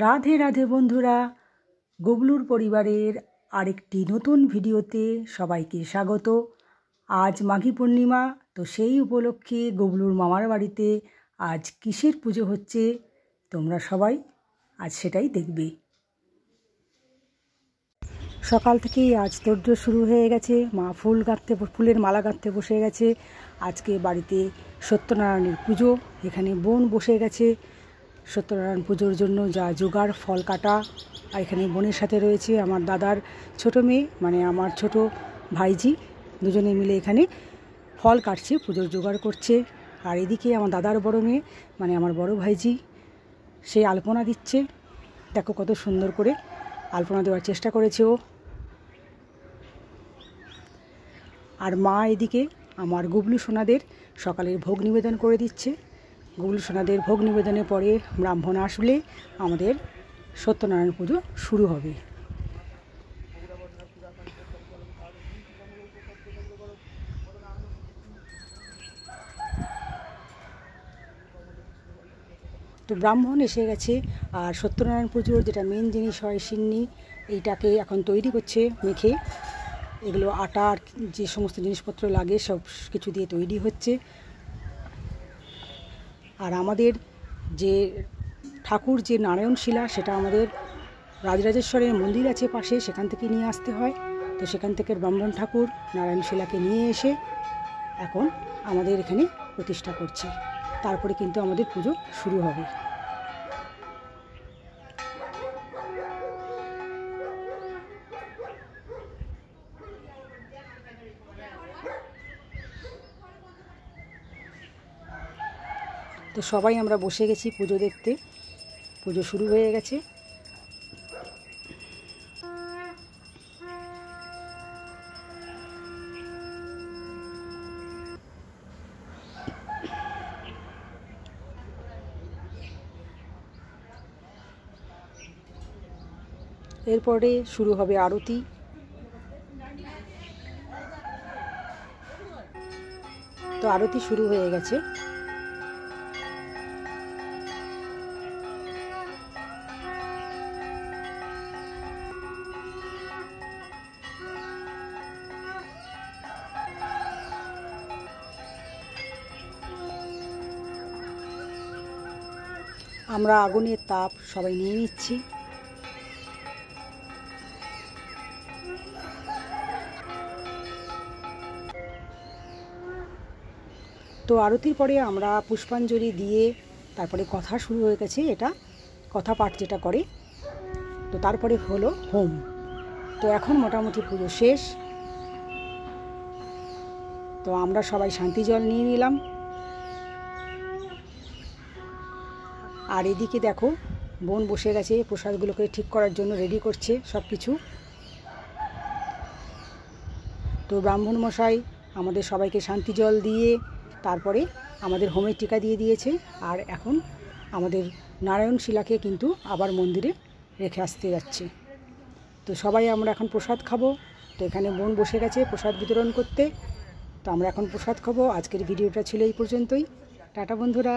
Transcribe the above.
রাধে রাধে বন্ধুরা, গুবলুর পরিবারের আরেকটি নতুন ভিডিওতে সবাইকে স্বাগত। আজ মাঘী পূর্ণিমা, তো সেই উপলক্ষে গুবলুর মামার বাড়িতে আজ কিসের পুজো হচ্ছে তোমরা সবাই আজ সেটাই দেখবে। সকাল থেকেই আজ তোড়জোড় শুরু হয়ে গেছে। মা ফুলের মালা গাঁথতে বসে গেছে। আজকে বাড়িতে সত্যনারায়ণের পুজো, এখানে বোন বসে গেছে সত্যনারায়ণ পুজোর জন্য যা জোগাড়, ফল কাটা। আর এখানে বোনের সাথে রয়েছে আমার দাদার ছোট মেয়ে, মানে আমার ছোট ভাইজি, দুজনে মিলে এখানে ফল কাটছে, পুজোর জোগাড় করছে। আর এদিকে আমার দাদার বড় মেয়ে, মানে আমার বড় ভাইজি, সে আলপনা দিচ্ছে। দেখো কত সুন্দর করে আলপনা দেওয়ার চেষ্টা করেছে ও। আর মা এদিকে আমার গুবলু সোনাদের সকালের ভোগ নিবেদন করে দিচ্ছে। গুবলু সোনাদের ভোগ নিবেদনের পরে ব্রাহ্মণ আসলে আমাদের সত্যনারায়ণ পুজো শুরু হবে। তো ব্রাহ্মণ এসে গেছে। আর সত্যনারায়ণ পুজোর যেটা মেন জিনিস হয় সিন্নি, এইটাকে এখন তৈরি করছে মেখে। এগুলো আটার যে সমস্ত জিনিসপত্র লাগে সব কিছু দিয়ে তৈরি হচ্ছে। আর আমাদের যে ঠাকুর, যে নারায়ণশিলা, সেটা আমাদের রাজরাজেশ্বরের মন্দির আছে পাশে, সেখান থেকে নিয়ে আসতে হয়। তো সেখান থেকে ব্রাহ্মণ ঠাকুর নারায়ণশিলাকে নিয়ে এসে এখন আমাদের এখানে প্রতিষ্ঠা করছে। তারপরে কিন্তু আমাদের পুজো শুরু হবে। তো সবাই আমরা বসে গেছি পুজো দেখতে। পুজো শুরু হয়ে গেছে। এরপরে শুরু হবে আরতি। তো আরতি শুরু হয়ে গেছে। আমরা আগুনের তাপ সবাই নিয়ে নিচ্ছি। তো আরতির পরে আমরা পুষ্পাঞ্জলি দিয়ে তারপরে কথা শুরু হয়ে গেছে, এটা কথা পাঠ যেটা করে। তো তারপরে হলো হোম। তো এখন মোটামুটি পুজো শেষ। তো আমরা সবাই শান্তি জল নিয়ে নিলাম। আর এদিকে দেখো বোন বসে গেছে প্রসাদগুলোকে ঠিক করার জন্য, রেডি করছে সব কিছু। তো ব্রাহ্মণ মশাই আমাদের সবাইকে শান্তি জল দিয়ে তারপরে আমাদের হোমের টিকা দিয়ে দিয়েছে। আর এখন আমাদের নারায়ণশিলাকে কিন্তু আবার মন্দিরে রেখে আসতে যাচ্ছে। তো সবাই আমরা এখন প্রসাদ খাবো। তো এখানে বোন বসে গেছে প্রসাদ বিতরণ করতে। তো আমরা এখন প্রসাদ খাবো। আজকের ভিডিওটা ছিল এই পর্যন্তই। টাটা বন্ধুরা।